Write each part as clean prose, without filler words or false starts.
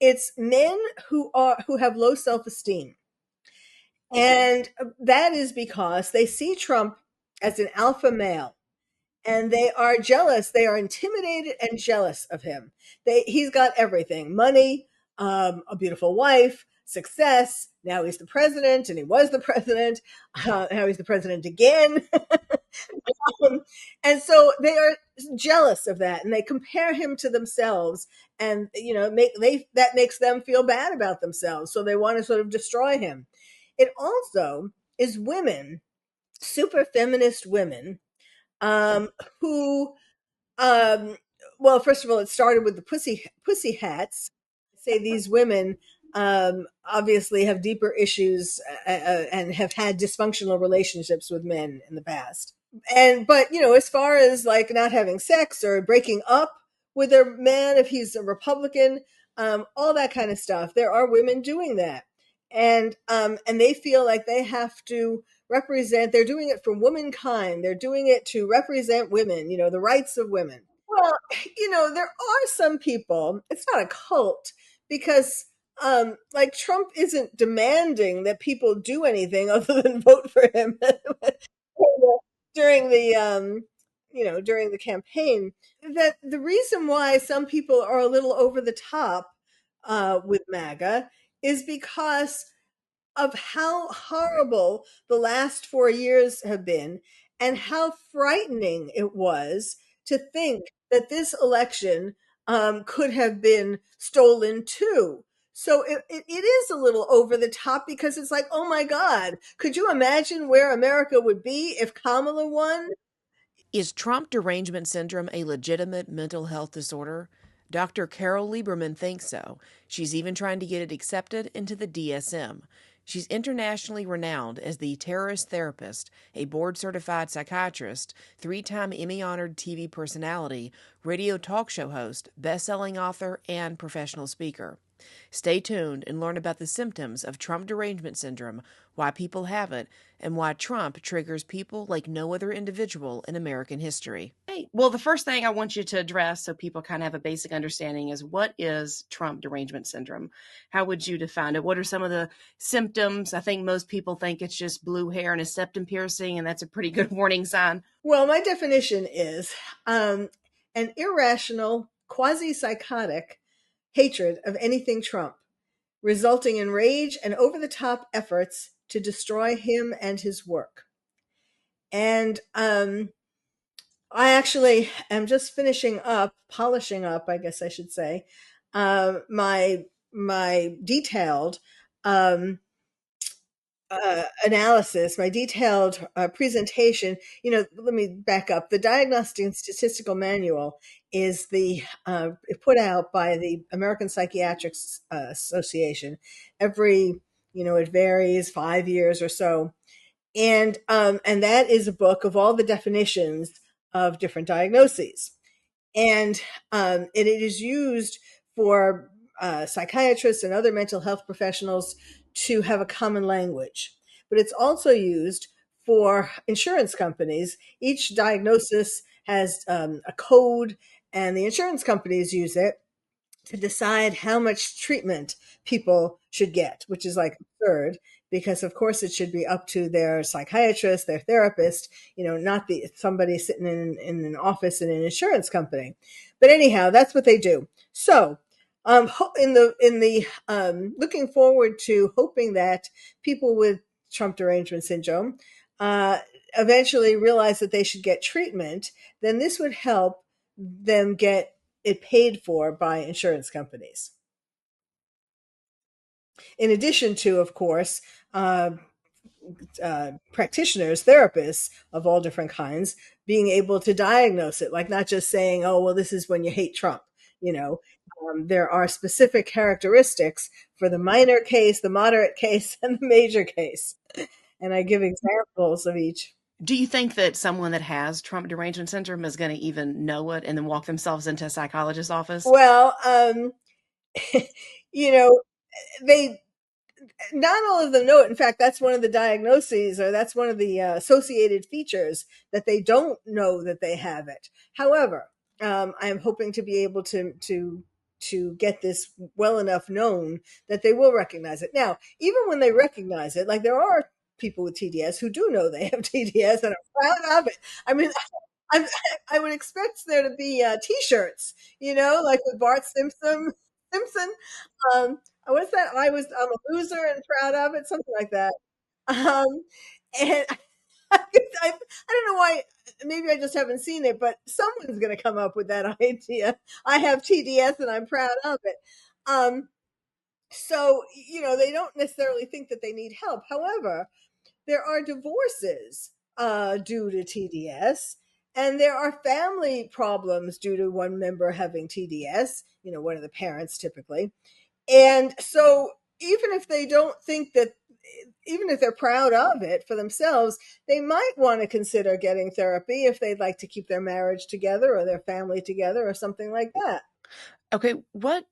it's men who have low self-esteem. And that is because they see Trump as an alpha male, and they are jealous. They are intimidated and jealous of him. He's got everything: money, a beautiful wife, success. Now he's the president, and he was the president. Now he's the president again. And so they are jealous of that, and they compare him to themselves, and that makes them feel bad about themselves. So they want to sort of destroy him. It also is women, super feminist women, who well, first of all, it started with the pussy hats. Say these women obviously have deeper issues and have had dysfunctional relationships with men in the past. And but as far as like not having sex or breaking up with their man if he's a Republican, all that kind of stuff, there are women doing that, and they feel like they have to represent. They're doing it for womankind. They're doing it to represent women. The rights of women. Well, there are some people. It's not a cult because like Trump isn't demanding that people do anything other than vote for him during the during the campaign. That the reason why some people are a little over the top with MAGA is because of how horrible the last 4 years have been, and how frightening it was to think that this election could have been stolen too. So it is a little over the top, because it's like, oh my God, could you imagine where America would be if Kamala won? Is Trump Derangement Syndrome a legitimate mental health disorder? Dr. Carole Lieberman thinks so. She's even trying to get it accepted into the DSM. She's internationally renowned as the terrorist therapist, a board-certified psychiatrist, 3-time Emmy-honored TV personality, radio talk show host, best-selling author, and professional speaker. Stay tuned and learn about the symptoms of Trump Derangement Syndrome, why people have it, and why Trump triggers people like no other individual in American history. Hey, well, the first thing I want you to address so people kind of have a basic understanding is, what is Trump Derangement Syndrome? How would you define it? What are some of the symptoms? I think most people think it's just blue hair and a septum piercing, and that's a pretty good warning sign. Well, my definition is an irrational, quasi-psychotic hatred of anything Trump, resulting in rage and over-the-top efforts to destroy him and his work. And I actually am just polishing up, I guess I should say, my detailed analysis, my detailed presentation. Let me back up. The Diagnostic and Statistical Manual is put out by the American Psychiatric Association every, it varies 5 years or so. And that is a book of all the definitions of different diagnoses. And it is used for psychiatrists and other mental health professionals to have a common language. But it's also used for insurance companies. Each diagnosis has a code, and the insurance companies use it to decide how much treatment people should get, which is like absurd, because of course it should be up to their psychiatrist, their therapist, not somebody sitting in an office in an insurance company. But anyhow, that's what they do. So in the looking forward to hoping that people with Trump Derangement Syndrome eventually realize that they should get treatment, then this would help them get it paid for by insurance companies. In addition to, of course, practitioners, therapists of all different kinds, being able to diagnose it, like not just saying, oh, well, this is when you hate Trump. There are specific characteristics for the minor case, the moderate case, and the major case. And I give examples of each. Do you think that someone that has Trump Derangement Syndrome is going to even know it and then walk themselves into a psychologist's office? Well, they not all of them know it. In fact, that's one of the diagnoses, or that's one of the associated features, that they don't know that they have it. However, I am hoping to be able to to get this well enough known that they will recognize it. Now, even when they recognize it, like there are people with TDS who do know they have TDS and are proud of it. I mean, I, I would expect there to be T-shirts, like with Bart Simpson. Simpson, what's that? I'm a loser and proud of it, something like that. Um, and I don't know why. Maybe I just haven't seen it, but someone's going to come up with that idea. I have TDS and I'm proud of it. Um, so they don't necessarily think that they need help. However, there are divorces due to TDS, and there are family problems due to one member having TDS, one of the parents typically. And so even if they don't think that, even if they're proud of it for themselves, they might want to consider getting therapy if they'd like to keep their marriage together or their family together or something like that. Okay, what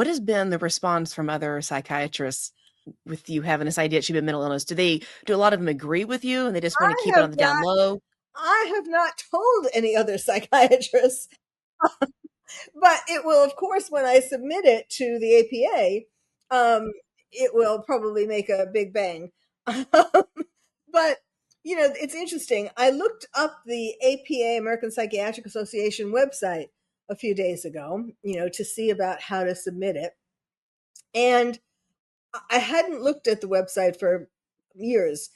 has been the response from other psychiatrists with you having this IDHB mental illness? Do a lot of them agree with you and they just want to I keep it have on the down not, low? I have not told any other psychiatrists, but it will, of course, when I submit it to the APA, it will probably make a big bang. But it's interesting. I looked up the APA, American Psychiatric Association website a few days ago, to see about how to submit it. And I hadn't looked at the website for years,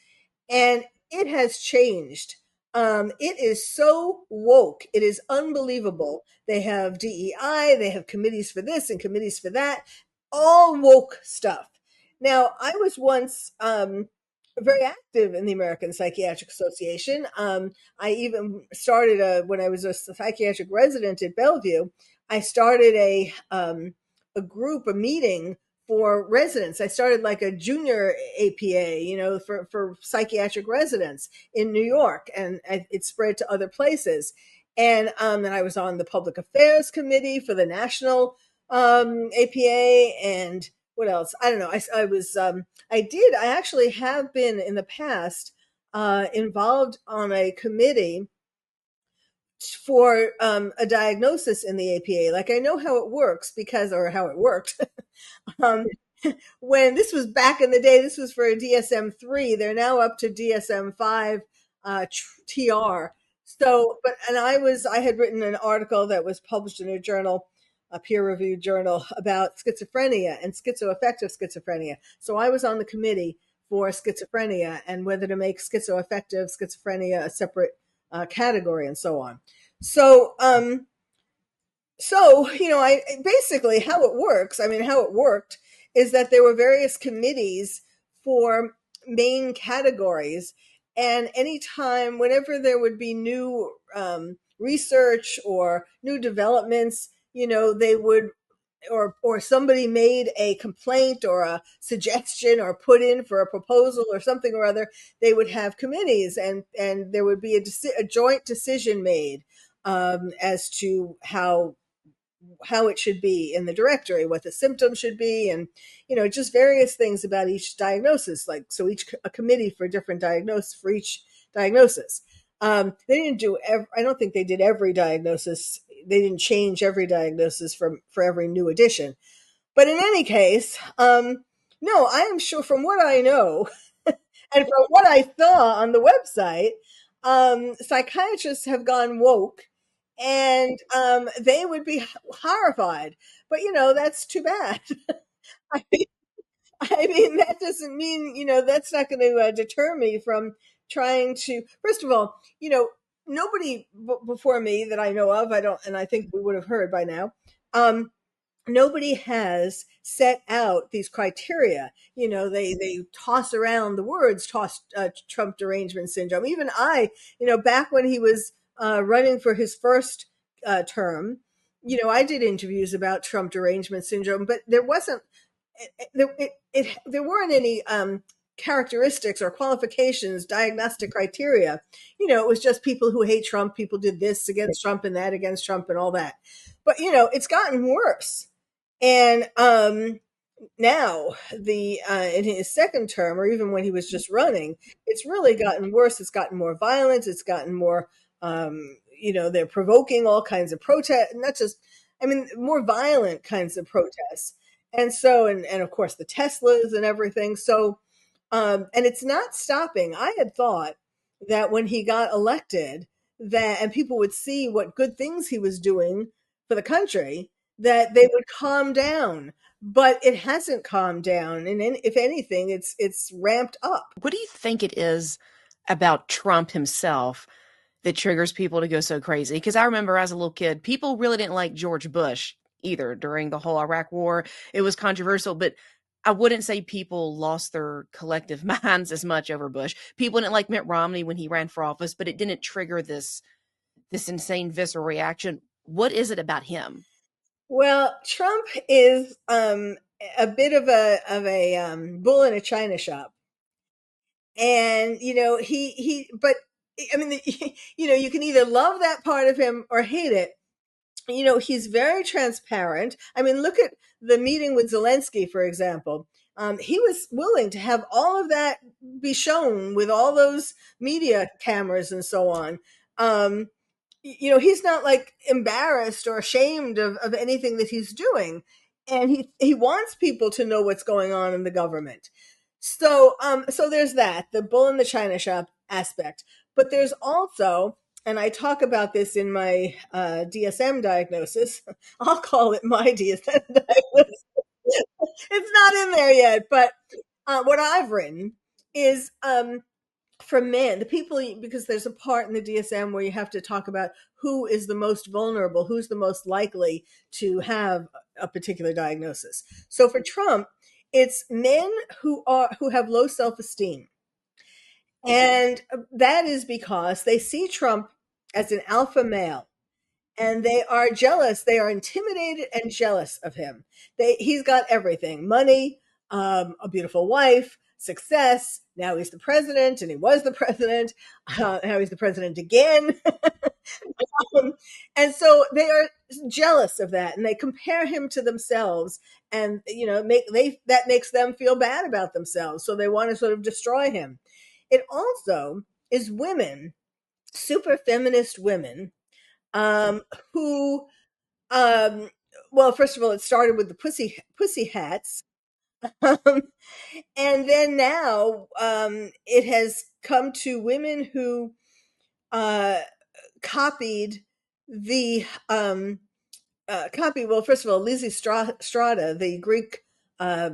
and it has changed. It is so woke. It is unbelievable. They have DEI, they have committees for this and committees for that, all woke stuff. Now, I was once very active in the American Psychiatric Association. I even started when I was a psychiatric resident at Bellevue. I started a group, a meeting for residents. I started like a junior APA, for psychiatric residents in New York, and it spread to other places. And I was on the public affairs committee for the national APA, and what else? I don't know. I actually have been in the past involved on a committee for a diagnosis in the APA. Like I know how it works or how it worked. um, when this was back in the day, this was for a DSM-3. They're now up to DSM-5 TR. So, and I had written an article that was published in a journal, a peer-reviewed journal, about schizophrenia and schizoaffective schizophrenia. So I was on the committee for schizophrenia and whether to make schizoaffective schizophrenia a separate category and so on. So, I basically how it worked is that there were various committees for main categories, and anytime, whenever there would be new research or new developments, they would, or somebody made a complaint or a suggestion or put in for a proposal or something or other, they would have committees, and there would be a joint decision made as to how it should be in the directory, what the symptoms should be, and just various things about each diagnosis. Like so, a committee for different diagnosis for each diagnosis. They didn't do. I don't think they did every diagnosis. They didn't change every diagnosis for every new edition. But in any case, no, I am sure from what I know and from what I saw on the website, psychiatrists have gone woke, and they would be horrified. But that's too bad. I mean, that doesn't mean that's not going to deter me from trying to. First of all, nobody before me that I know of, I don't, and I think we would have heard by now. Nobody has set out these criteria. They toss around the words, Trump derangement syndrome. Even back when he was running for his first term, I did interviews about Trump derangement syndrome, but there wasn't, there weren't any characteristics or qualifications, diagnostic criteria. It was just people who hate Trump, people did this against Trump and that against Trump and all that. But it's gotten worse. And now in his second term, or even when he was just running, it's really gotten worse. It's gotten more violent. It's gotten more, they're provoking all kinds of protest, not just, I mean, more violent kinds of protests. And so, and of course the Teslas and everything. So, and it's not stopping. I had thought that when he got elected, that and people would see what good things he was doing for the country, that they would calm down. But it hasn't calmed down, and if anything, it's ramped up. What do you think it is about Trump himself that triggers people to go so crazy? Because I remember as a little kid, people really didn't like George Bush either during the whole Iraq war. It was controversial, but I wouldn't say people lost their collective minds as much over Bush. People didn't like Mitt Romney when he ran for office, but it didn't trigger this insane visceral reaction. What is it about him? Well, Trump is a bit of a bull in a china shop, and but I mean, you can either love that part of him or hate it. He's very transparent. I mean, look at the meeting with Zelensky, for example. He was willing to have all of that be shown with all those media cameras and so on. Um, he's not like embarrassed or ashamed of anything that he's doing. And he wants people to know what's going on in the government. So there's that, the bull in the china shop aspect. But there's also, and I talk about this in my DSM diagnosis. I'll call it my DSM diagnosis. It's not in there yet, but what I've written is for men, the people, because there's a part in the DSM where you have to talk about who is the most vulnerable, who's the most likely to have a particular diagnosis. So for Trump, it's men who have low self-esteem. And that is because they see Trump as an alpha male, and they are jealous. They are intimidated and jealous of him. He's got everything: money, a beautiful wife, success. Now he's the president, and he was the president. Now he's the president again. And so they are jealous of that, and they compare him to themselves, and that makes them feel bad about themselves. So they want to sort of destroy him. It also is women, super feminist women, um, who, well, first of all, it started with the pussy hats, um, and then now it has come to women who uh, copied the copy. Well, first of all, Strada, the Greek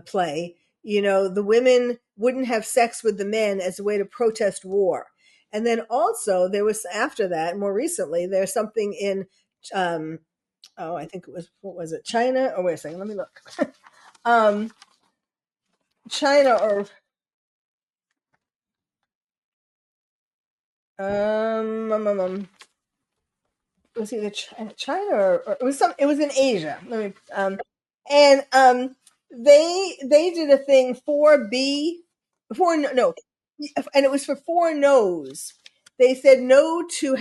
play. The women wouldn't have sex with the men as a way to protest war. And then also there was, after that, more recently, there's something in um, I think it was, what was it, China? Oh, wait a second, let me look. um, China or was either China or it was it was in Asia. Let me and they did a thing 4B, four no, and it was for four no's. They said no to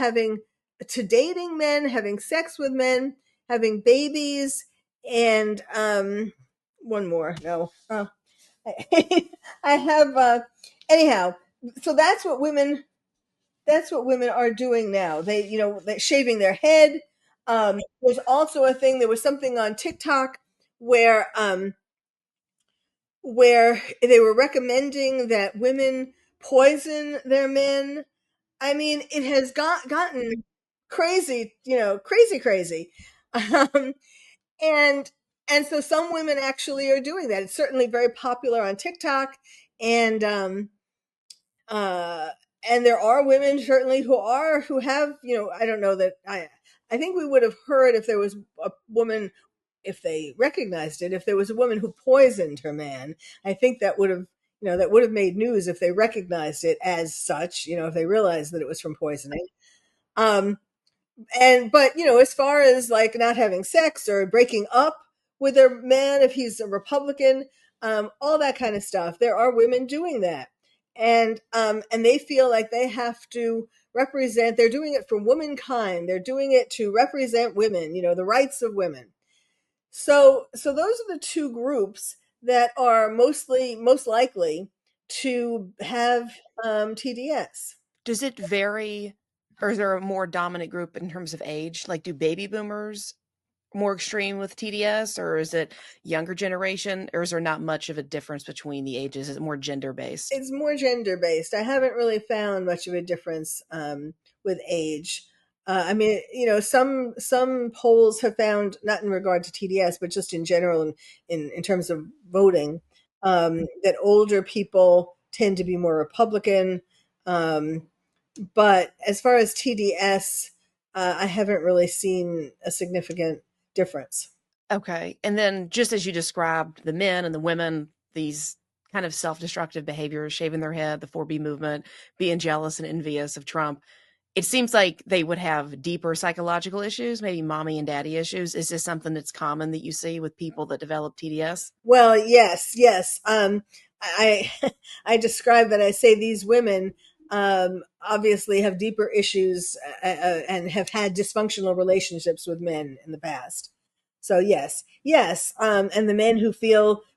dating men, having sex with men, having babies, and one more. No, I have anyhow. So that's what women are doing now. They're shaving their head. There's also a thing. There was something on TikTok where where they were recommending that women poison their men. I mean, it has gotten crazy, crazy, crazy. Um, and and so some women actually are doing that. It's certainly very popular on TikTok, and uh, and there are women certainly who have, I don't know that I think we would have heard if there was a woman, if they recognized it, if there was a woman who poisoned her man. I think that would have made news if they recognized it as such, if they realized that it was from poisoning. Um, but as far as like not having sex or breaking up with their man if he's a Republican, all that kind of stuff, there are women doing that, and they feel like they have to represent. They're doing it for womankind. They're doing it to represent women, the rights of women. So those are the two groups that are most likely to have TDS. Does it vary, or is there a more dominant group in terms of age? Like, do baby boomers more extreme with TDS, or is it younger generation, or is there not much of a difference between the ages? Is it more gender based? It's more gender based. I haven't really found much of a difference with age. I mean, some polls have found, not in regard to TDS, but just in general, in terms of voting, that older people tend to be more Republican. Um, but as far as TDS, I haven't really seen a significant difference. Okay. And then just as you described the men and the women, these kind of self-destructive behaviors, shaving their head, the 4B movement, being jealous and envious of Trump, it seems like they would have deeper psychological issues, maybe mommy and daddy issues. Is this something that's common that you see with people that develop TDS? Well, yes, yes. I I describe that. I say these women obviously have deeper issues and have had dysfunctional relationships with men in the past. So yes, yes. And the men who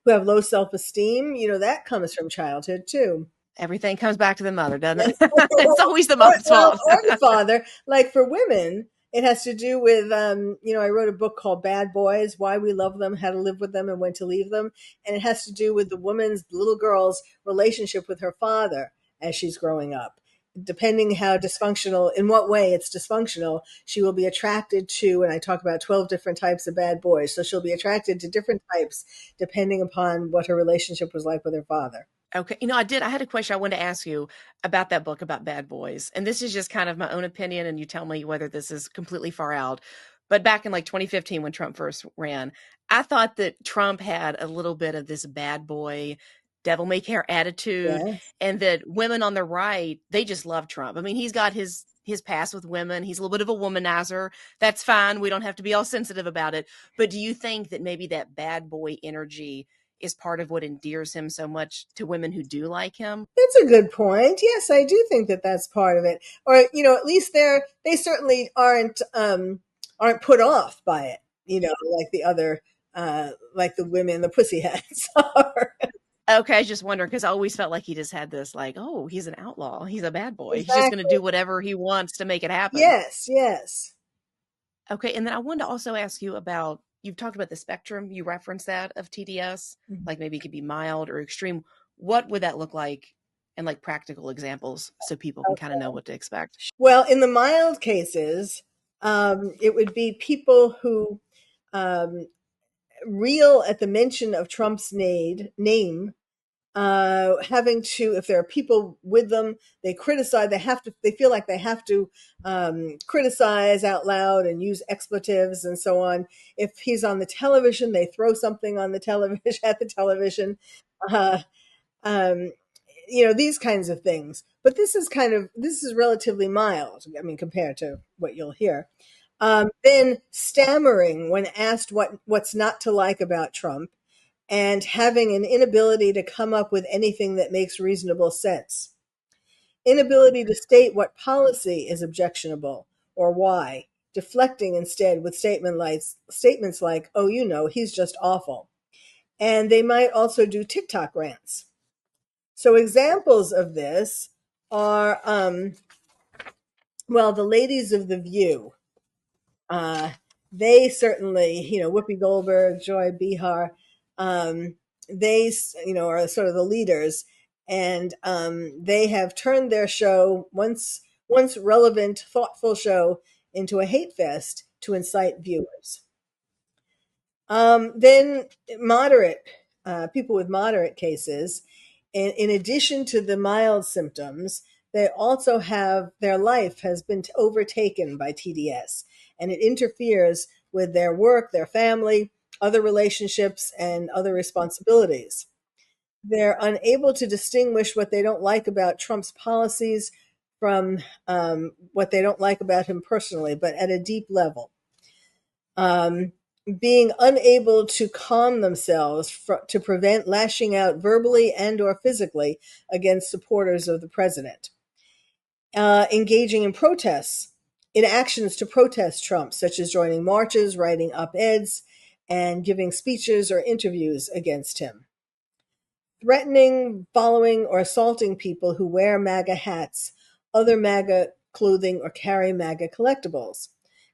have low self esteem, that comes from childhood too. Everything comes back to the mother, doesn't Yes. it? It's always the Or, mother's well, fault. or the father. Like for women, it has to do with, I wrote a book called Bad Boys, Why We Love Them, How to Live with Them, and When to Leave Them. And it has to do with the woman's, little girl's relationship with her father as she's growing up. Depending how dysfunctional, in what way it's dysfunctional, she will be attracted to, and I talk about 12 different types of bad boys. So she'll be attracted to different types depending upon what her relationship was like with her father. Okay. I had a question I wanted to ask you about that book about bad boys. And this is just kind of my own opinion, and you tell me whether this is completely far out. But back in like 2015, when Trump first ran, I thought that Trump had a little bit of this bad boy, devil may care attitude, Yes. and that women on the right, they just love Trump. I mean, he's got his past with women. He's a little bit of a womanizer. That's fine. We don't have to be all sensitive about it. But do you think that maybe that bad boy energy is part of what endears him so much to women who do like him? That's a good point. Yes, I do think that that's part of it. Or, at least they certainly aren't put off by it, like the other, like the women, the pussy hats are. Okay, I was just wondering because I always felt like he just had this like, oh, he's an outlaw. He's a bad boy. He's just going to Exactly. do whatever he wants to make it happen. Yes, yes. Okay, and then I wanted to also ask you about, you've talked about the spectrum. You referenced that of TDS, Mhm. like maybe it could be mild or extreme. What would that look like in like practical examples so people can kind of know what to expect? Well, in the mild cases, it would be people who um, reel at the mention of Trump's name, having to, if there are people with them, they feel like they have to criticize out loud and use expletives and so on. If he's on the television, they throw something on the television at the television. Uh, um, these kinds of things. But this is relatively mild. I mean, compared to what you'll hear. Then stammering when asked what's not to like about Trump, and having an inability to come up with anything that makes reasonable sense. Inability to state what policy is objectionable or why, deflecting instead with statements like, oh, he's just awful. And they might also do TikTok rants. So examples of this are, the ladies of The View. Uh, they certainly, Whoopi Goldberg, Joy Behar, they, are sort of the leaders, and they have turned their show, once relevant, thoughtful show, into a hate fest to incite viewers. Then moderate people with moderate cases, in addition to the mild symptoms, they also have their life has been overtaken by TDS, and it interferes with their work, their family, other relationships, and other responsibilities. They're unable to distinguish what they don't like about Trump's policies from what they don't like about him personally, but at a deep level. Um, Being unable to calm themselves to prevent lashing out verbally and or physically against supporters of the president. Engaging in protests, in actions to protest Trump, such as joining marches, writing op-eds, and giving speeches or interviews against him. Threatening, following, or assaulting people who wear MAGA hats, other MAGA clothing, or carry MAGA collectibles.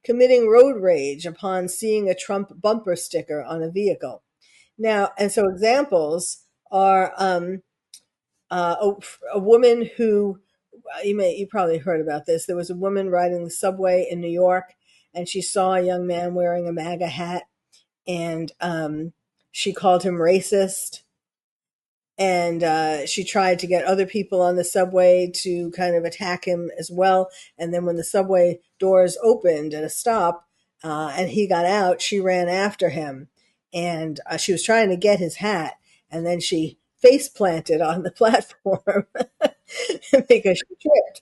committing road rage upon seeing a Trump bumper sticker on a vehicle. Now, and so examples are a woman who you probably heard about this. There was a woman riding the subway in New York, and she saw a young man wearing a MAGA hat, and she called him racist. And she tried to get other people on the subway to kind of attack him as well. And then when the subway doors opened at a stop and he got out, she ran after him, and she was trying to get his hat, and then she face planted on the platform because she tripped.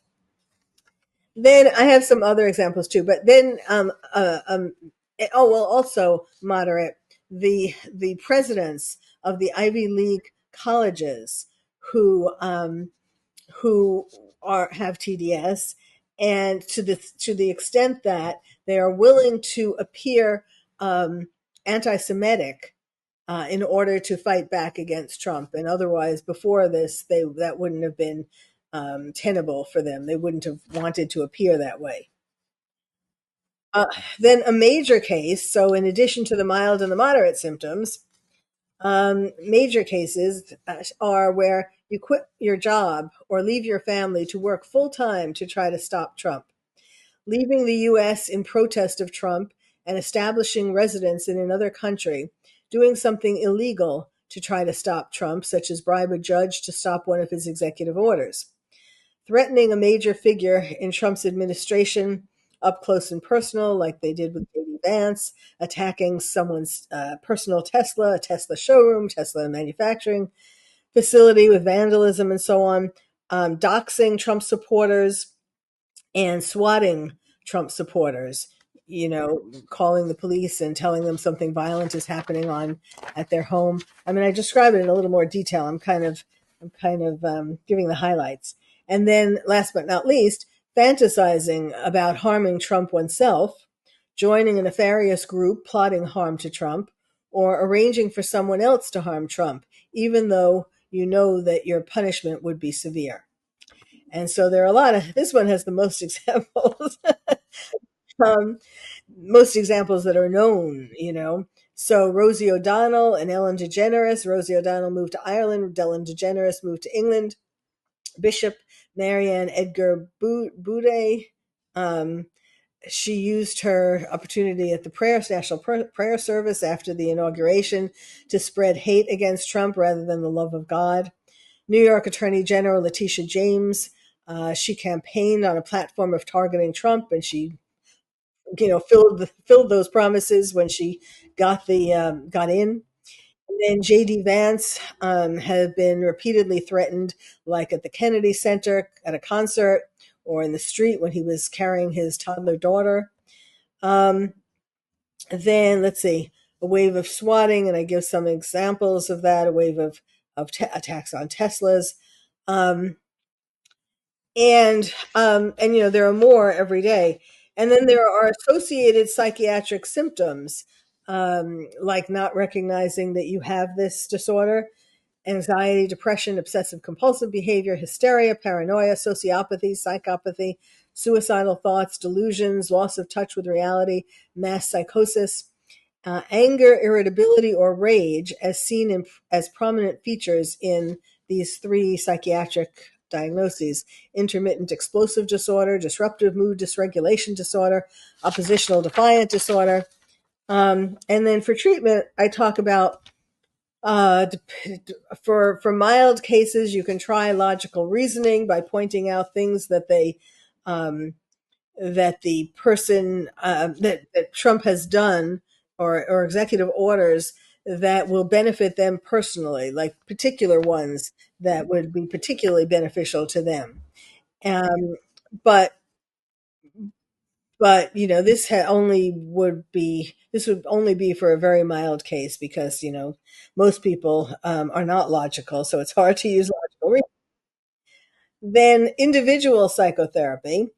Then I have some other examples too, but then oh well, also moderate the presidents of the Ivy League colleges who who are have TDS, and to the extent that they are willing to appear anti-Semitic in order to fight back against Trump. And otherwise, before this, that wouldn't have been tenable for them. They wouldn't have wanted to appear that way. Then a major case. So, in addition to the mild and the moderate symptoms, major cases are where you quit your job or leave your family to work full time to try to stop Trump, leaving the U.S. in protest of Trump, and establishing residence in another country, doing something illegal to try to stop Trump, such as bribe a judge to stop one of his executive orders, threatening a major figure in Trump's administration up close and personal, like they did with J.D. Vance, attacking someone's personal Tesla, a Tesla showroom, Tesla manufacturing facility with vandalism and so on, doxing Trump supporters and swatting Trump supporters, calling the police and telling them something violent is happening on at their home. I mean, I describe it in a little more detail. I'm kind of giving the highlights. And then last but not least, fantasizing about harming Trump oneself, joining a nefarious group plotting harm to Trump, or arranging for someone else to harm Trump, even though you know that your punishment would be severe. And so there are a lot of, this one has the most examples, um, most examples that are known. So Rosie O'Donnell and Ellen DeGeneres. Rosie O'Donnell moved to Ireland. Ellen DeGeneres moved to England. Bishop Marianne Edgar Boudet. She used her opportunity at the National Prayer Service after the inauguration to spread hate against Trump rather than the love of God. New York Attorney General Letitia James. She campaigned on a platform of targeting Trump, and she, filled those promises when she got in. And then J.D. Vance had been repeatedly threatened, like at the Kennedy Center, at a concert, or in the street when he was carrying his toddler daughter. Then let's see, a wave of swatting, and I give some examples of that. A wave of attacks on Teslas. And there are more every day. And then there are associated psychiatric symptoms, like not recognizing that you have this disorder: anxiety, depression, obsessive compulsive behavior, hysteria, paranoia, sociopathy, psychopathy, suicidal thoughts, delusions, loss of touch with reality, mass psychosis, anger, irritability, or rage, as seen as prominent features in these three psychiatric diagnoses: intermittent explosive disorder, disruptive mood dysregulation disorder, oppositional defiant disorder. And then for treatment, I talk about for mild cases, you can try logical reasoning by pointing out things that that the person that Trump has done, or executive orders that will benefit them personally, like particular ones that would be particularly beneficial to them. Um, but this would only be for a very mild case, because most people are not logical, so it's hard to use logical reasoning. Then individual psychotherapy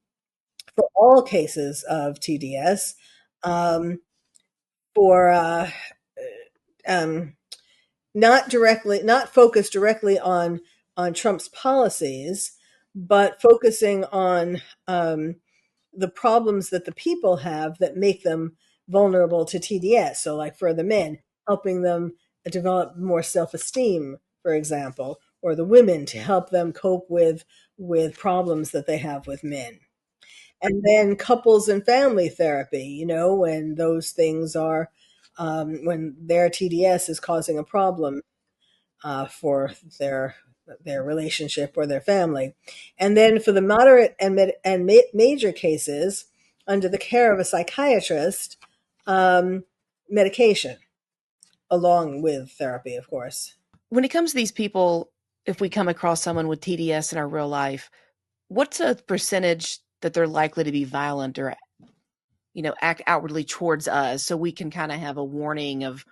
for all cases of TDS, um, for um, not focused directly on Trump's policies, but focusing on the problems that the people have that make them vulnerable to TDS. So, like for the men, helping them develop more self-esteem, for example, or the women to help them cope with problems that they have with men. And then couples and family therapy, when those things are, when their TDS is causing a problem for their relationship or their family. And then for the moderate and major cases, under the care of a psychiatrist, medication, along with therapy, of course. When it comes to these people, if we come across someone with TDS in our real life, what's a percentage that they're likely to be violent or, act outwardly towards us, so we can kind of have a warning of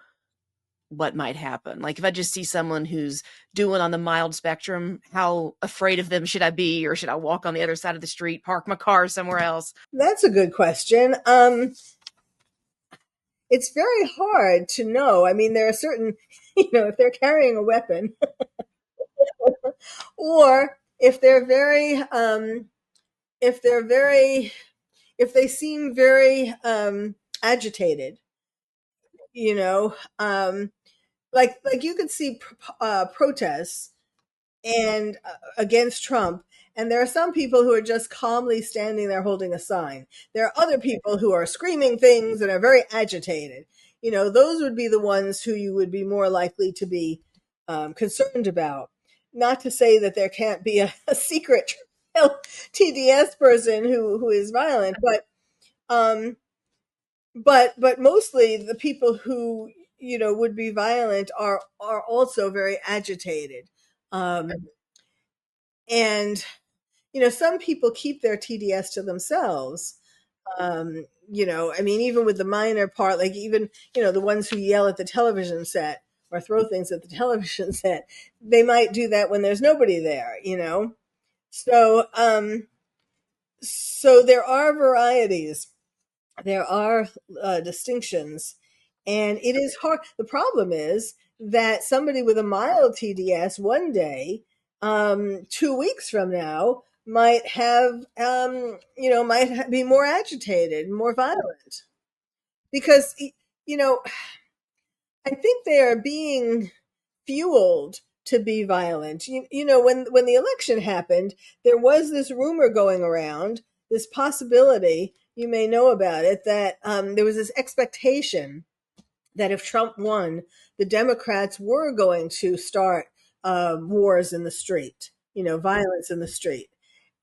what might happen? Like if I just see someone who's doing on the mild spectrum, how afraid of them should I be? Or should I walk on the other side of the street, park my car somewhere else? That's a good question. It's very hard to know. I mean, there are certain, if they're carrying a weapon, or if they're very, if they seem very agitated, you know, um, like you could see protests and against Trump. And there are some people who are just calmly standing there holding a sign. There are other people who are screaming things and are very agitated. Those would be the ones who you would be more likely to be concerned about. Not to say that there can't be a secret TDS person who is violent, um, but mostly the people who would be violent are also very agitated. Um, and some people keep their TDS to themselves. I mean, even with the minor part, like even, the ones who yell at the television set or throw things at the television set, they might do that when there's nobody there. So there are varieties, there are distinctions, and it is hard. The problem is that somebody with a mild TDS one day, 2 weeks from now, might have, be more agitated, more violent, because I think they are being fueled to be violent. When the election happened, there was this rumor going around, this possibility, you may know about it, that there was this expectation that if Trump won, the Democrats were going to start wars in the street, violence in the street.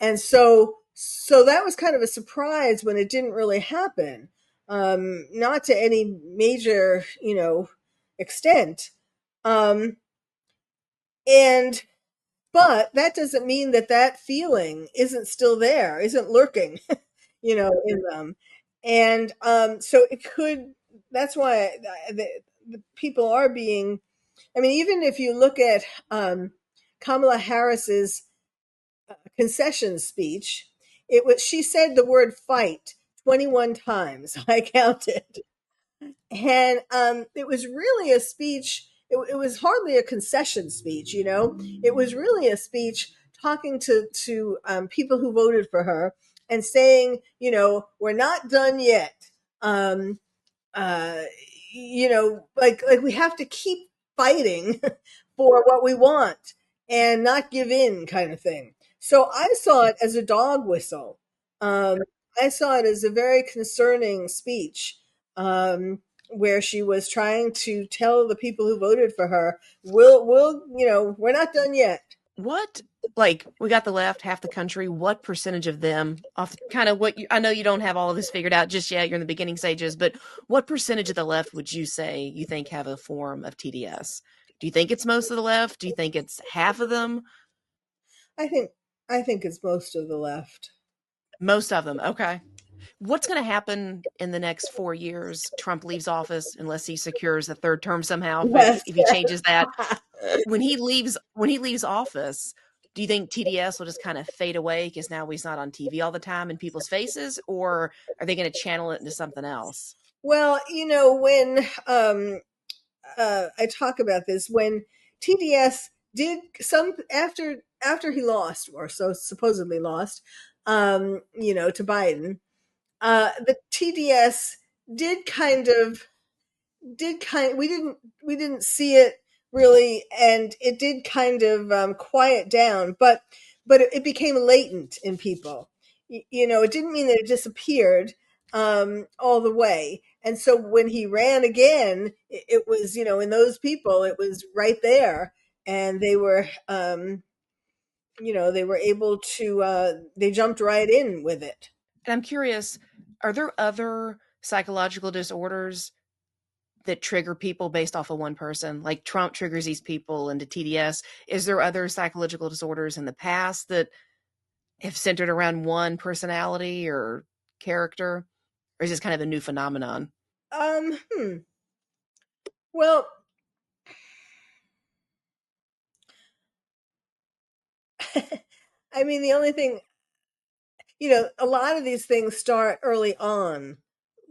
And so that was kind of a surprise when it didn't really happen, not to any major, extent. Um, and but that doesn't mean that feeling isn't still there, isn't lurking, in them. And so it could. That's why the people are being. I mean, even if you look at Kamala Harris's concession speech, she said the word "fight" 21 times. I counted. And it was really a speech. It was hardly a concession speech, It was really a speech talking to people who voted for her and saying, we're not done yet. Um, uh, like we have to keep fighting for what we want and not give in, kind of thing. So I saw it as a dog whistle. Um, I saw it as a very concerning speech, where she was trying to tell the people who voted for her, we're not done yet. What, like, we got the left, half the country. What percentage of them, off kind of I know you don't have all of this figured out just yet, you're in the beginning stages, but what percentage of the left would you say you think have a form of TDS? Do you think it's most of the left? Do you think it's half of them? I think I think it's most of the left. Most of them. Okay. What's going to happen in the next 4 years? Trump leaves office unless he secures a third term somehow. Yes. If he changes that, when he leaves office, do you think TDS will just kind of fade away because now he's not on TV all the time in people's faces, or are they going to channel it into something else? Well, when I talk about this, when TDS did some after he lost, or so supposedly lost, to Biden, The TDS did kind of did kind we didn't see it really, and it did kind of quiet down, but it became latent in people. It didn't mean that it disappeared all the way. And so when he ran again, it was, in those people, it was right there, and they were able to they jumped right in with it. And I'm curious, are there other psychological disorders that trigger people based off of one person? Like Trump triggers these people into TDS. Is there other psychological disorders in the past that have centered around one personality or character? Or is this kind of a new phenomenon? Um, hmm. Well, I mean, the only thing, a lot of these things start early on,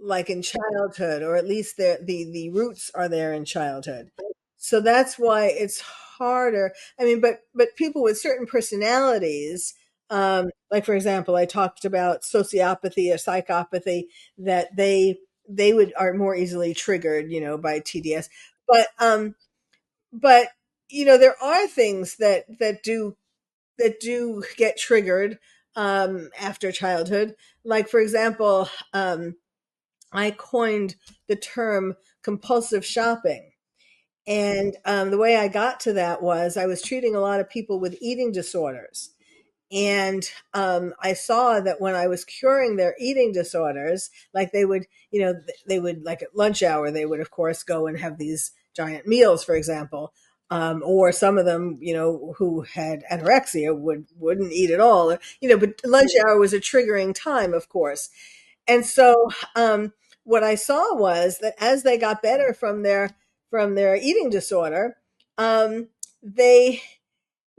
like in childhood, or at least the roots are there in childhood. So that's why it's harder. I mean, but people with certain personalities, like for example, I talked about sociopathy or psychopathy, that they would are more easily triggered, by TDS. But there are things that do get triggered after childhood. Like, for example, I coined the term compulsive shopping. And the way I got to that was I was treating a lot of people with eating disorders. And I saw that when I was curing their eating disorders, like they would, like at lunch hour, they would, of course, go and have these giant meals, for example. Or some of them, who had anorexia wouldn't eat at all. But lunch hour was a triggering time, of course. And so what I saw was that as they got better from their eating disorder, um, they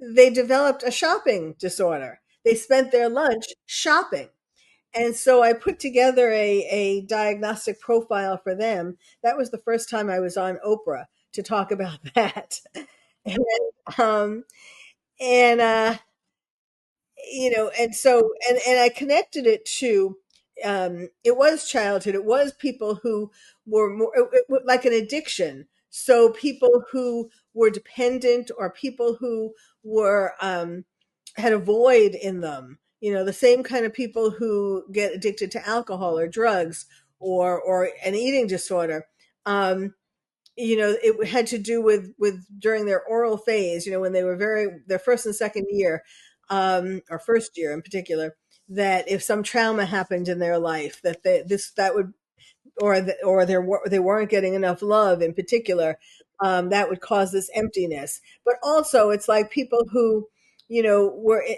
they developed a shopping disorder. They spent their lunch shopping. And so I put together a diagnostic profile for them. That was the first time I was on Oprah to talk about that. And, um, and and so and I connected it to it was childhood. It was people who were more like an addiction. So people who were dependent, or people who were had a void in them. The same kind of people who get addicted to alcohol or drugs, or an eating disorder. It had to do with during their oral phase, when they were their first and second year, or first year in particular, that if some trauma happened in their life, that that would, or they weren't getting enough love in particular, that would cause this emptiness. But also, it's like people who,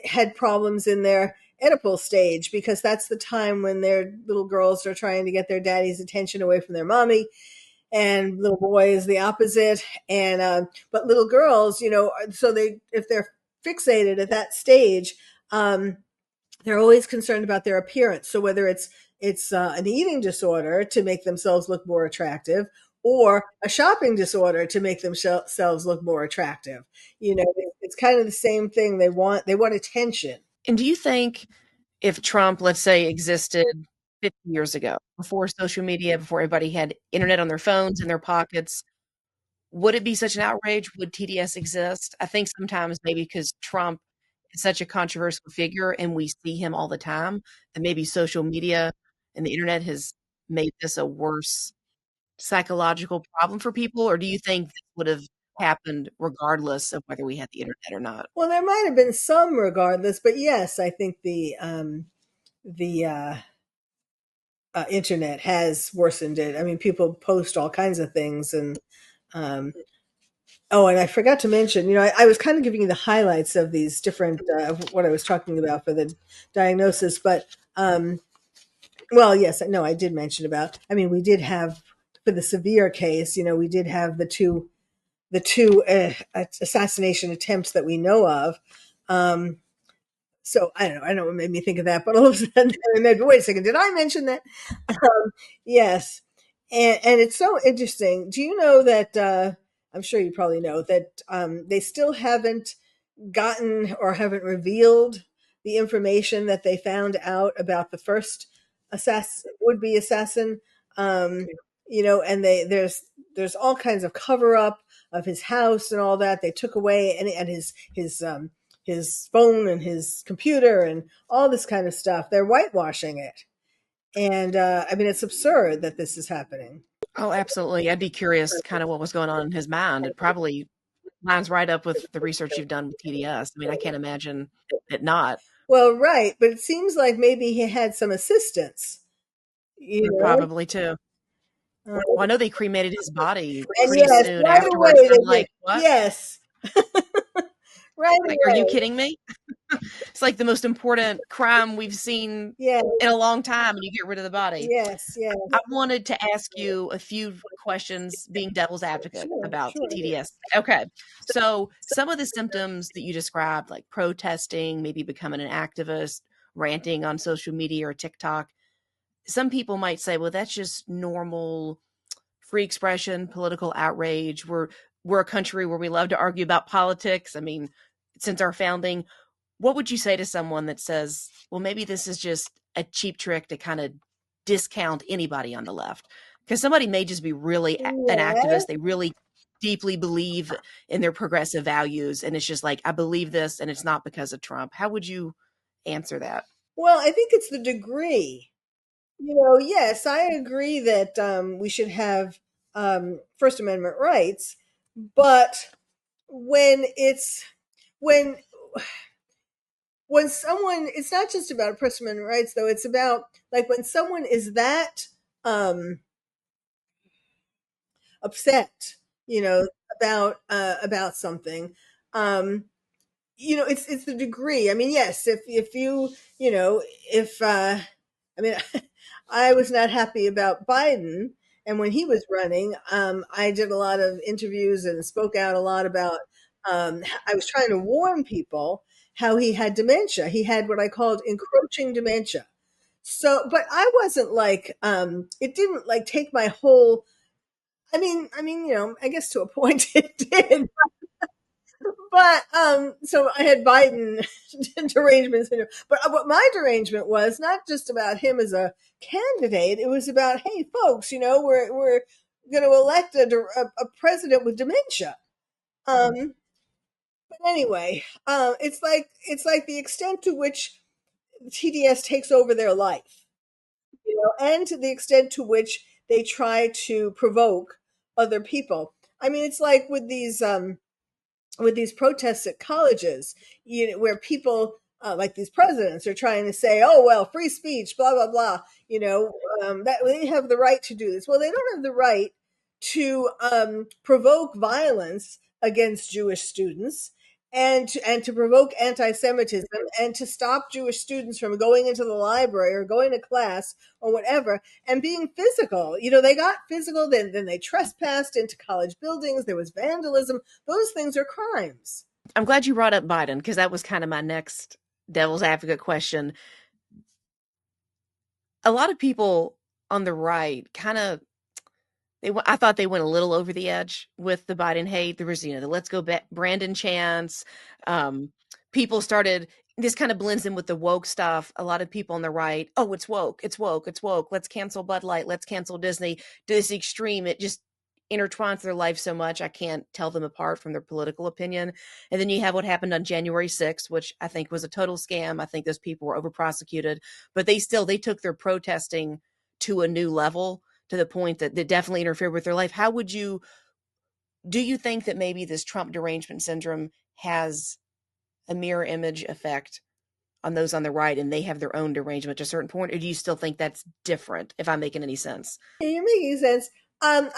had problems in their Oedipal stage, because that's the time when their little girls are trying to get their daddy's attention away from their mommy, and little boys the opposite. And but little girls, so if they're fixated at that stage, they're always concerned about their appearance. So whether it's an eating disorder to make themselves look more attractive, or a shopping disorder to make themselves look more attractive, it's kind of the same thing. They want attention. And do you think if Trump, let's say, existed 50 years ago, before social media, before everybody had internet on their phones in their pockets, would it be such an outrage? Would TDS exist? I think sometimes maybe because Trump is such a controversial figure and we see him all the time, that maybe social media and the internet has made this a worse psychological problem for people. Or do you think this would have happened regardless of whether we had the internet or not? Well, there might have been some regardless, but yes, I think the internet has worsened it. I mean, people post all kinds of things, and um, oh, and I forgot to mention, I was kind of giving you the highlights of these different of what I was talking about for the diagnosis, but well, yes, no, I did mention about. I mean, we did have, for the severe case, we did have the two assassination attempts that we know of. So I don't know what made me think of that, but all of a sudden I remembered, wait a second, did I mention that? Yes. And it's so interesting. Do you know that, I'm sure you probably know that they still haven't gotten or haven't revealed the information that they found out about the first would-be assassin. Um, and there's all kinds of cover up of his house and all that. They took away and his phone and his computer and all this kind of stuff. They're whitewashing it. And I mean, it's absurd that this is happening. Oh, absolutely. I'd be curious kind of what was going on in his mind. It probably lines right up with the research you've done with TDS. I mean, I can't imagine it not. Well, right, but it seems like maybe he had some assistance, you know. Probably too. Well, I know they cremated his body And pretty yes, soon right away afterwards. they I'm did. like, what? Yes, right Like, are you away. kidding me? It's like the most important crime we've seen Yes, in a long time, and you get rid of the body. yes, yes. I wanted to ask you a few questions, being devil's advocate Sure, about sure. TDS. Okay. So some of the symptoms that you described, like protesting, maybe becoming an activist, ranting on social media or TikTok, some people might say, well, that's just normal free expression, political outrage. We're a country where we love to argue about politics. I mean, since our founding, what would you say to someone that says, well, maybe this is just a cheap trick to kind of discount anybody on the left? Because somebody may just be really an Yeah. activist. They really deeply believe in their progressive values. And it's just like, I believe this and it's not because of Trump. How would you answer that? Well, I think it's the degree. Yes, I agree that we should have First Amendment rights, but when it's when when someone, it's not just about First Amendment rights though. It's about like when someone is that um, upset, you know, about something. Um, it's the degree. I mean, yes, if you you know if I mean, I was not happy about Biden, and when he was running, I did a lot of interviews and spoke out a lot about. I was trying to warn people how he had dementia. He had what I called encroaching dementia. So, but I wasn't like, it didn't like take my whole. I mean, I guess to a point it did. But so I had Biden derangement syndrome. But what my derangement was not just about him as a candidate. It was about, hey, folks, we're going to elect a president with dementia. Um, but anyway, it's like the extent to which TDS takes over their life, and to the extent to which they try to provoke other people. I mean, it's like with these protests at colleges, where people like these presidents are trying to say, "Oh well, free speech, blah blah blah." That they have the right to do this. Well, they don't have the right to provoke violence against Jewish students. And to provoke anti-Semitism and to stop Jewish students from going into the library or going to class or whatever and being physical. They got physical, then they trespassed into college buildings. There was vandalism. Those things are crimes. I'm glad you brought up Biden because that was kind of my next devil's advocate question. A lot of people on the right kind of I thought they went a little over the edge with the Biden hate. There was, the let's go back, Brandon chants. People started, this kind of blends in with the woke stuff. A lot of people on the right, oh, it's woke, it's woke, it's woke. Let's cancel Bud Light. Let's cancel Disney. To this extreme, it just intertwines their life so much. I can't tell them apart from their political opinion. And then you have what happened on January 6th, which I think was a total scam. I think those people were over prosecuted, but they took their protesting to a new level, to the point that they definitely interfered with their life. Do you think that maybe this Trump derangement syndrome has a mirror image effect on those on the right and they have their own derangement to a certain point? Or do you still think that's different, if I'm making any sense? You're making sense. I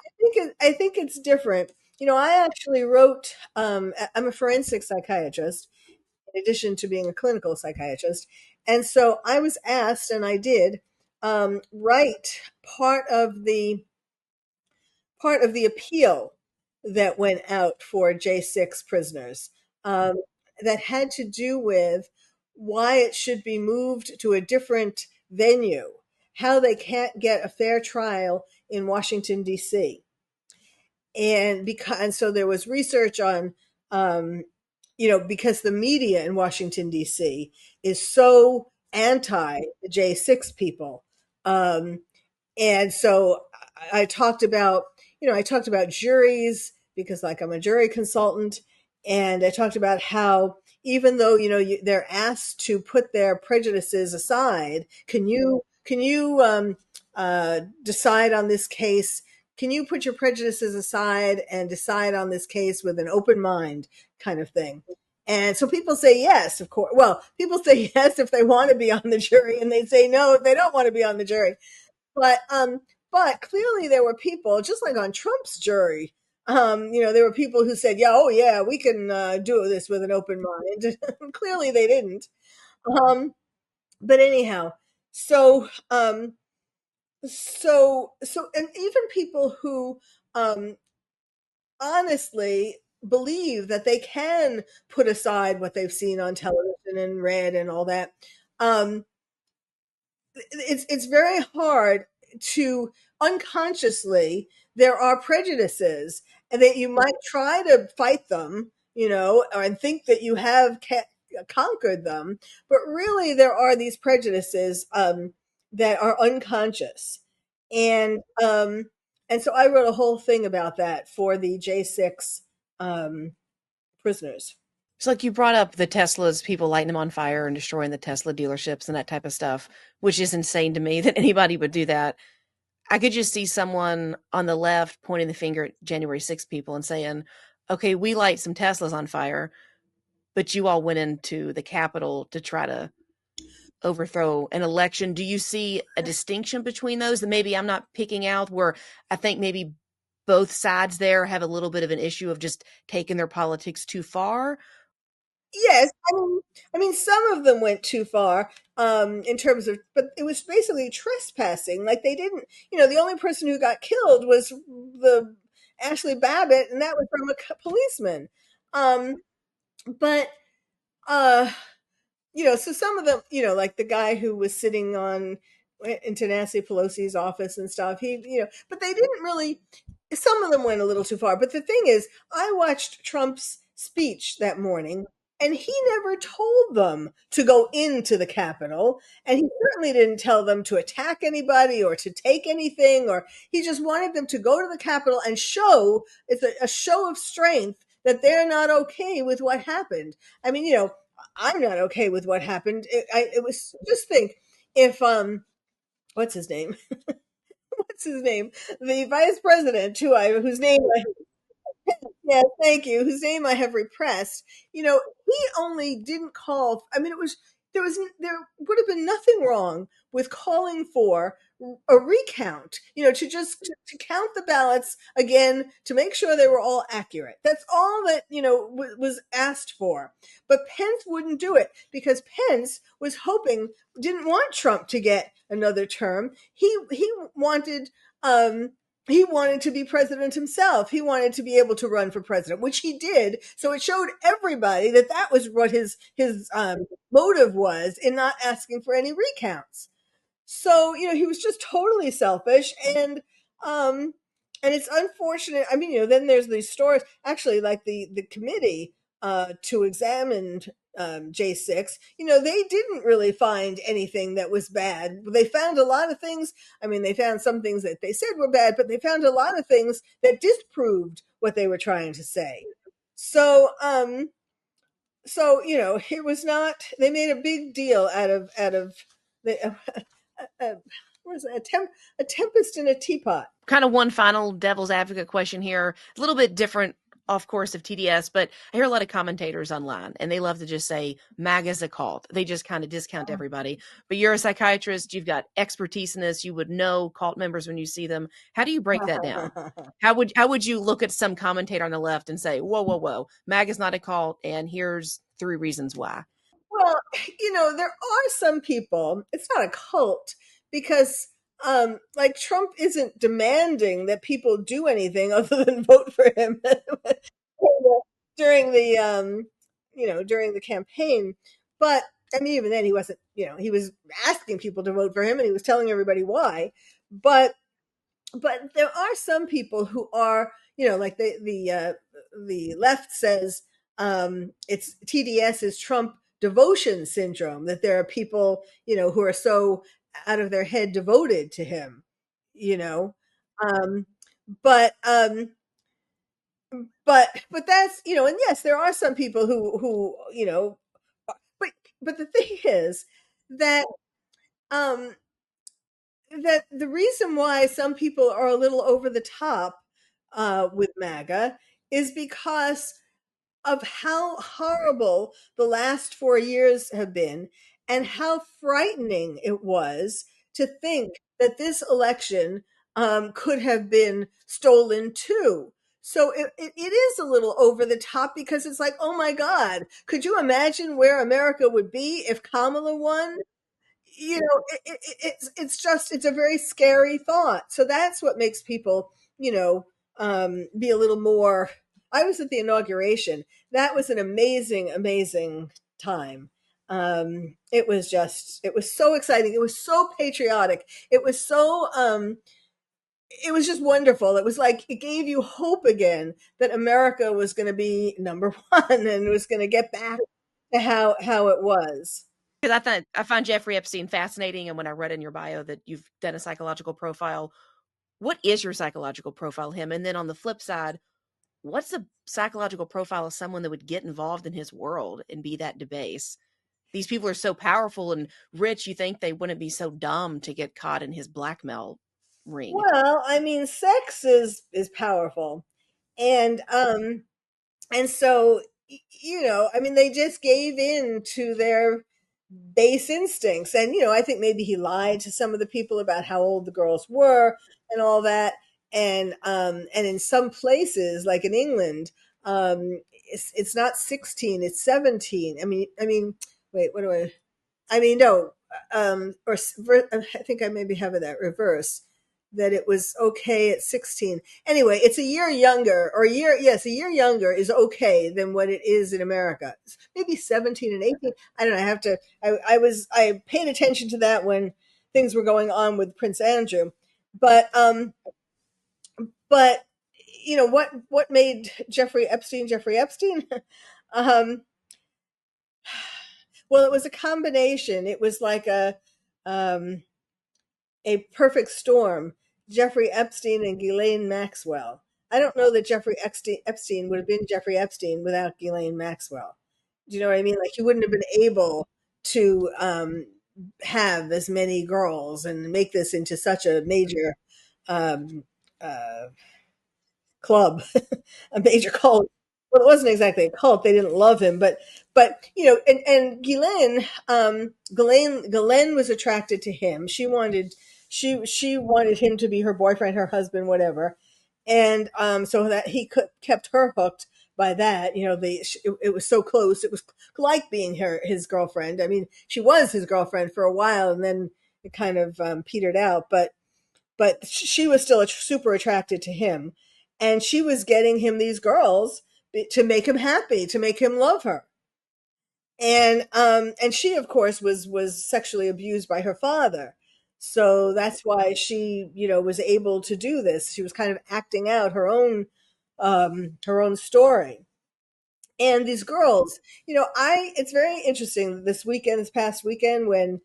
think it's different. I actually wrote. I'm a forensic psychiatrist in addition to being a clinical psychiatrist, and so I was asked, and I did write part of the appeal that went out for J6 prisoners, um, that had to do with why it should be moved to a different venue, how they can't get a fair trial in Washington, D.C. And so there was research on, because the media in Washington, D.C. is so anti the J6 people. Um, and so I talked about, I talked about juries because, like, I'm a jury consultant, and I talked about how even though they're asked to put their prejudices aside, can you decide on this case? Can you put your prejudices aside and decide on this case with an open mind, kind of thing? And so people say yes, of course. Well, people say yes if they want to be on the jury, and they say no if they don't want to be on the jury. But but clearly there were people, just like on Trump's jury, there were people who said, yeah, oh yeah, we can do this with an open mind. Clearly they didn't. Um, but anyhow, so and even people who um honestly believe that they can put aside what they've seen on television and read and all that, um it's very hard to unconsciously, there are prejudices and that you might try to fight them, and think that you have conquered them, but really there are these prejudices that are unconscious. And um and so I wrote a whole thing about that for the J6 um prisoners. It's like you brought up the Teslas, people lighting them on fire and destroying the Tesla dealerships and that type of stuff, which is insane to me that anybody would do that. I could just see someone on the left pointing the finger at January 6th people and saying, okay, we light some Teslas on fire, but you all went into the Capitol to try to overthrow an election. Do you see a distinction between those that maybe I'm not picking out, where I think maybe both sides there have a little bit of an issue of just taking their politics too far? Yes, I mean, some of them went too far, in terms of, but it was basically trespassing. Like, they didn't, the only person who got killed was the Ashley Babbitt, and that was from a policeman. Um, but uh, so some of them, like the guy who was sitting on into Nancy Pelosi's office and stuff, but they didn't really, some of them went a little too far. But the thing is, I watched Trump's speech that morning, and he never told them to go into the Capitol. And he certainly didn't tell them to attack anybody or to take anything, or he just wanted them to go to the Capitol and show, it's a show of strength that they're not okay with what happened. I mean, I'm not okay with what happened. It was, just think, if what's his name? What's his name? The vice president, whose name yes, thank you. Whose name I have repressed. He only didn't call. I mean, there would have been nothing wrong with calling for a recount. To just to count the ballots again to make sure they were all accurate. That's all that was asked for. But Pence wouldn't do it because Pence was hoping, didn't want Trump to get another term. He wanted. He wanted to be president himself. He wanted to be able to run for president, which he did. So it showed everybody that that was what his motive was in not asking for any recounts. So, he was just totally selfish, um and it's unfortunate. I mean, then there's these stories, actually, like the committee to examine J6. They didn't really find anything that was bad. They found a lot of things. I mean, they found some things that they said were bad, but they found a lot of things that disproved what they were trying to say. So, it was not. They made a big deal out of the what is it? A tempest in a teapot. Kind of one final devil's advocate question here, a little bit different, of course, of TDS, but I hear a lot of commentators online and they love to just say MAGA's a cult. They just kind of discount everybody. But you're a psychiatrist, you've got expertise in this, you would know cult members when you see them. How do you break that down? How would you look at some commentator on the left and say, whoa, whoa, whoa, MAGA's not a cult, and here's 3 reasons why? Well, there are some people, it's not a cult because, like, Trump isn't demanding that people do anything other than vote for him during the campaign. But I mean, even then he wasn't, he was asking people to vote for him and he was telling everybody why. But there are some people who are, like the left says, it's TDS is Trump devotion syndrome, that there are people, who are so out of their head devoted to him, you know. Um, but but that's, and yes, there are some people who but the thing is that um that the reason why some people are a little over the top with MAGA is because of how horrible the last 4 years have been and how frightening it was to think that this election could have been stolen too. So it is a little over the top because it's like, oh my God, could you imagine where America would be if Kamala won? It's a very scary thought. So that's what makes people, be a little more. I was at the inauguration. That was an amazing, amazing time. It was so exciting. It was so patriotic. It was just wonderful. It was like it gave you hope again that America was going to be number one and was going to get back to how it was. Because I find Jeffrey Epstein fascinating, and when I read in your bio that you've done a psychological profile, what is your psychological profile of him? And then on the flip side, what's a psychological profile of someone that would get involved in his world and be that debased? These people are so powerful and rich, you think they wouldn't be so dumb to get caught in his blackmail ring. Well, I mean, sex is powerful, and so I mean, they just gave in to their base instincts, and I think maybe he lied to some of the people about how old the girls were and all that, and in some places, like in England, it's not 16, it's 17. I mean, wait, what do I mean, no, I think I maybe have that reverse, that it was okay at 16. Anyway, it's a year younger, yes, a year younger is okay than what it is in America. Maybe 17 and 18. I don't know. I paid attention to that when things were going on with Prince Andrew. But, but, what made Jeffrey Epstein? um, well, it was a combination. It was like um, a perfect storm. Jeffrey Epstein and Ghislaine Maxwell. I don't know that Epstein would have been Jeffrey Epstein without Ghislaine Maxwell. Do you know what I mean? Like, he wouldn't have been able to have as many girls and make this into such a major um, uh, club, a major cult. Well, it wasn't exactly a cult. They didn't love him, but and Ghislaine was attracted to him. She wanted him to be her boyfriend, her husband, whatever, and so that he kept her hooked by that. It was so close. It was like being his girlfriend. I mean, she was his girlfriend for a while, and then it kind of petered out, but she was still super attracted to him, and she was getting him these girls to make him happy, to make him love her. And she, of course, was sexually abused by her father, so that's why she was able to do this. She was kind of acting out her own story. And these girls, I it's very interesting this past weekend, when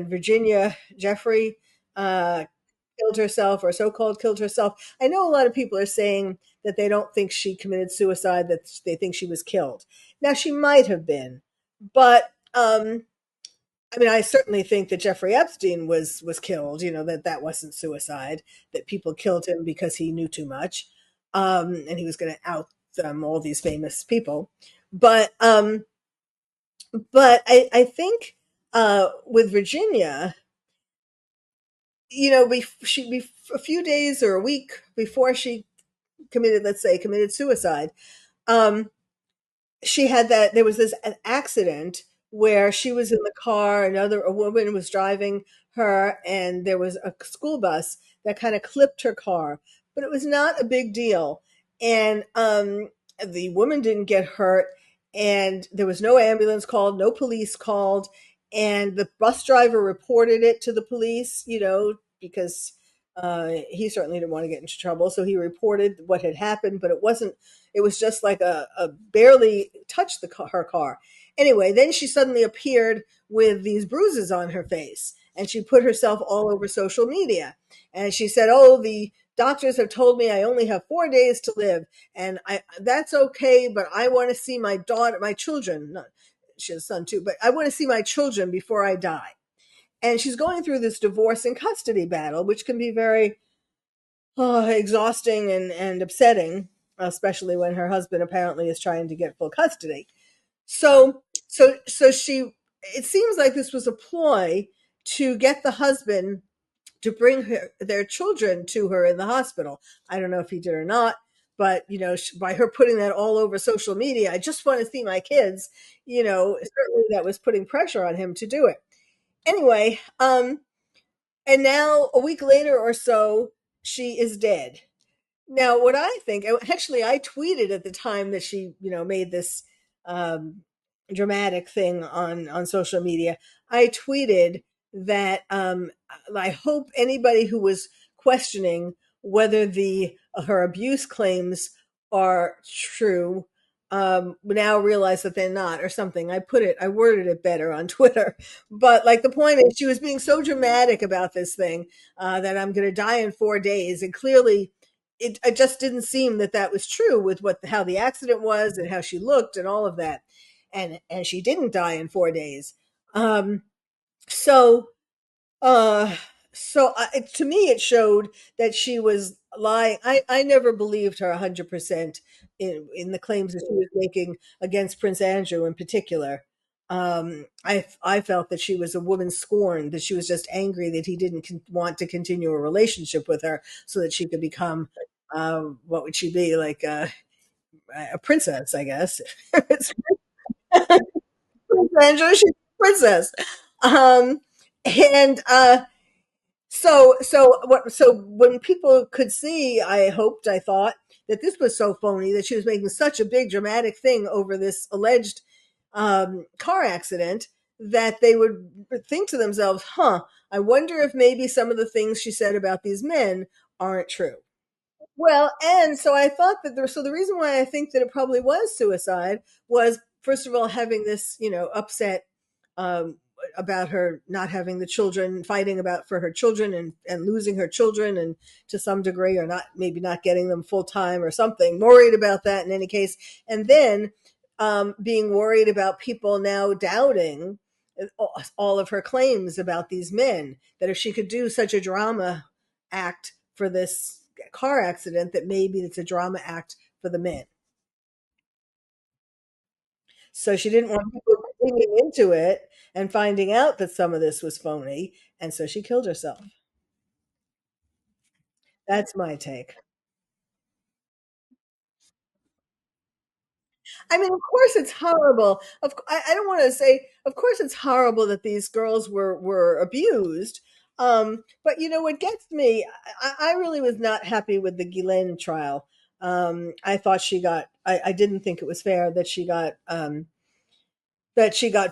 Virginia Jeffrey killed herself, or so-called killed herself. I know a lot of people are saying that they don't think she committed suicide, that they think she was killed. Now, she might have been, but I mean, I certainly think that Jeffrey Epstein was killed. That wasn't suicide. That people killed him because he knew too much, and he was going to out all these famous people. But I think with Virginia, a few days or a week before she committed suicide, um, she had that there was this an accident where she was in the car, a woman was driving her, and there was a school bus that kind of clipped her car, but it was not a big deal. And the woman didn't get hurt, and there was no ambulance called, no police called, and the bus driver reported it to the police, because he certainly didn't want to get into trouble, so he reported what had happened. But it was just like a barely touch her car. Anyway, then she suddenly appeared with these bruises on her face, and she put herself all over social media. And she said, "Oh, the doctors have told me I only have 4 days to live, and that's okay, but I want to see my daughter, my children. No, she has a son too, but I want to see my children before I die." And she's going through this divorce and custody battle, which can be very exhausting and upsetting, especially when her husband apparently is trying to get full custody. So she, it seems like this was a ploy to get the husband to bring their children to her in the hospital. I don't know if he did or not, but by her putting that all over social media, I just want to see my kids. Certainly that was putting pressure on him to do it. Anyway, and now a week later or so, she is dead. Now, what I think, actually, I tweeted at the time that she, made this um, dramatic thing on social media. I tweeted that I hope anybody who was questioning whether the her abuse claims are true now realize that they're not, or something. I worded it better on Twitter, but like the point is, she was being so dramatic about this thing that I'm going to die in 4 days, and clearly it just didn't seem that that was true with how the accident was and how she looked and all of that, and she didn't die in 4 days. Um, so uh, to me, it showed that she was lying. I never believed her 100% in the claims that she was making against Prince Andrew in particular. I felt that she was a woman scorned, that she was just angry that he didn't want to continue a relationship with her so that she could become, what would she be, like a princess, I guess. It's Prince Andrew, she's a princess. Um, and so when people could see, I thought that this was so phony, that she was making such a big dramatic thing over this alleged car accident, that they would think to themselves, huh, I wonder if maybe some of the things she said about these men aren't true. Well, and so I thought that so the reason why I think that it probably was suicide was, first of all, having this, upset um, about her not having the children, fighting about for her children, and losing her children, and to some degree, or not, maybe not getting them full time or something, worried about that in any case. And then being worried about people now doubting all of her claims about these men, that if she could do such a drama act for this car accident, that maybe it's a drama act for the men. So she didn't want people digging into it and finding out that some of this was phony, and so she killed herself. That's my take. I mean, of course it's horrible. I don't want to say, of course it's horrible that these girls were abused. But what gets me, I really was not happy with the Ghislaine trial. I thought I didn't think it was fair that she got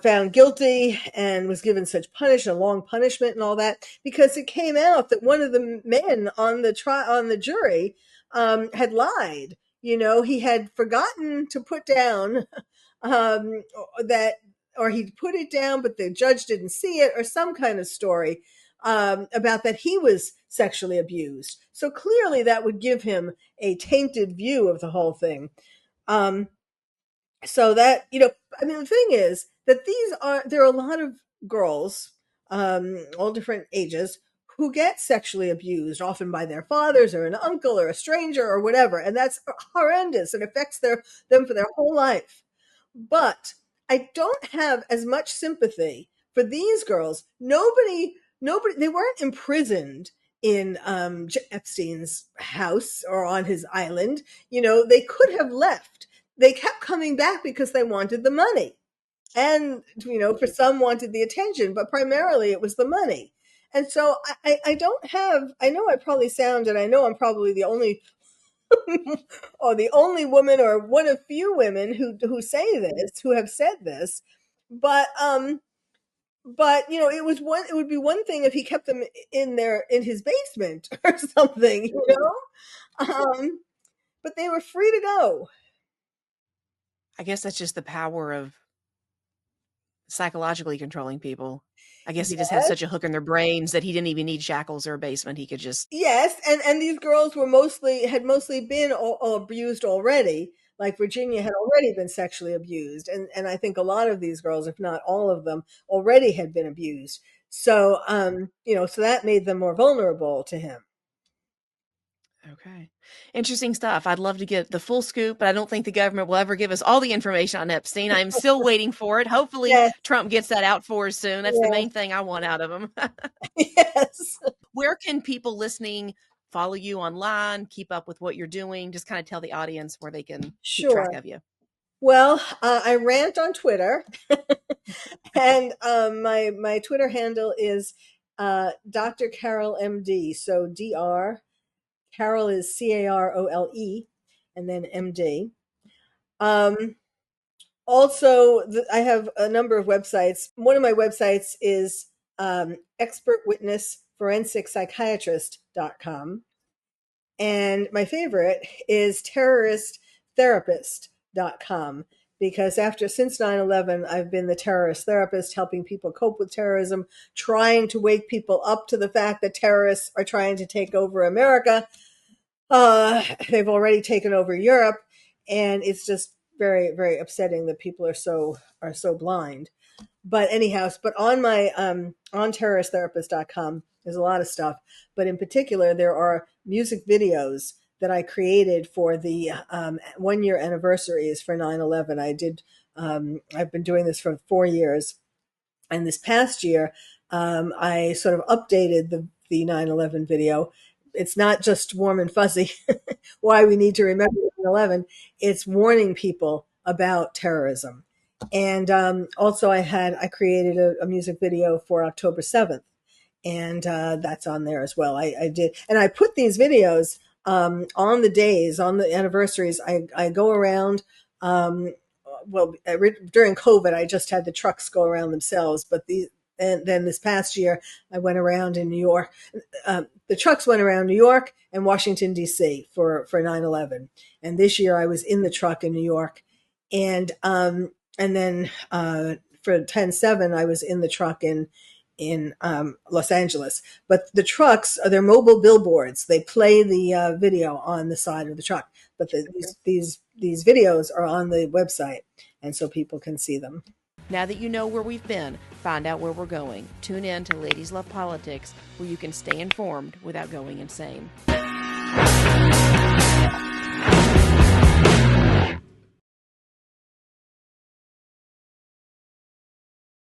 found guilty and was given such a long punishment and all that, because it came out that one of the men on the jury had lied. He had forgotten to put down that, or he put it down, but the judge didn't see it, or some kind of story about that he was sexually abused. So clearly that would give him a tainted view of the whole thing. Um, so that, I mean, the thing is that there are a lot of girls, all different ages, who get sexually abused, often by their fathers or an uncle or a stranger or whatever, and that's horrendous. It affects them for their whole life. But I don't have as much sympathy for these girls. Nobody, they weren't imprisoned in Epstein's house or on his island. They could have left. They kept coming back because they wanted the money. And, for some wanted the attention, but primarily it was the money. And so I don't have, I know I probably sound, and I know I'm probably the only or the only woman, or one of few women who have said this, but it would be one thing if he kept them in his basement or something. But they were free to go. I guess that's just the power of psychologically controlling people. I guess he just had such a hook in their brains that he didn't even need shackles or a basement. He could just... Yes, and these girls were had mostly been abused already. Like Virginia had already been sexually abused, and I think a lot of these girls, if not all of them, already had been abused. So so that made them more vulnerable to him. Okay. Interesting stuff. I'd love to get the full scoop, but I don't think the government will ever give us all the information on Epstein. I'm still waiting for it. Hopefully Yes. Trump gets that out for us soon. That's the main thing I want out of him. Yes. Where can people listening follow you online, keep up with what you're doing? Just kind of tell the audience where they can keep track of you. Well, I rant on Twitter, and my Twitter handle is Dr. Carole MD. So Dr. Carole is Carole, and then MD. Also, I have a number of websites. One of my websites is expertwitnessforensic and my favorite is terroristtherapist.com, because since 9/11, I've been the terrorist therapist, helping people cope with terrorism, trying to wake people up to the fact that terrorists are trying to take over America. They've already taken over Europe, and it's just very, very upsetting that people are so blind. But anyhow, on my on terroristtherapist.com, there's a lot of stuff, but in particular, there are music videos that I created for the 1 year anniversaries for 9/11. I've been doing this for 4 years, and this past year, I sort of updated the 9/11 video. It's not just warm and fuzzy why we need to remember 9/11. It's warning people about terrorism. And also I created a music video for October 7th, and that's on there as well. I did, and I put these videos on the anniversaries. I go around, during COVID, I just had the trucks go around themselves, but and then this past year, I went around in New York. The trucks went around New York and Washington, D.C. for 9/11. And this year I was in the truck in New York. And then for 10/7, I was in the truck in Los Angeles. But the trucks they're mobile billboards. They play the video on the side of the truck. But these videos are on the website, and so people can see them. Now that you know where we've been, find out where we're going. Tune in to Ladies Love Politics, where you can stay informed without going insane.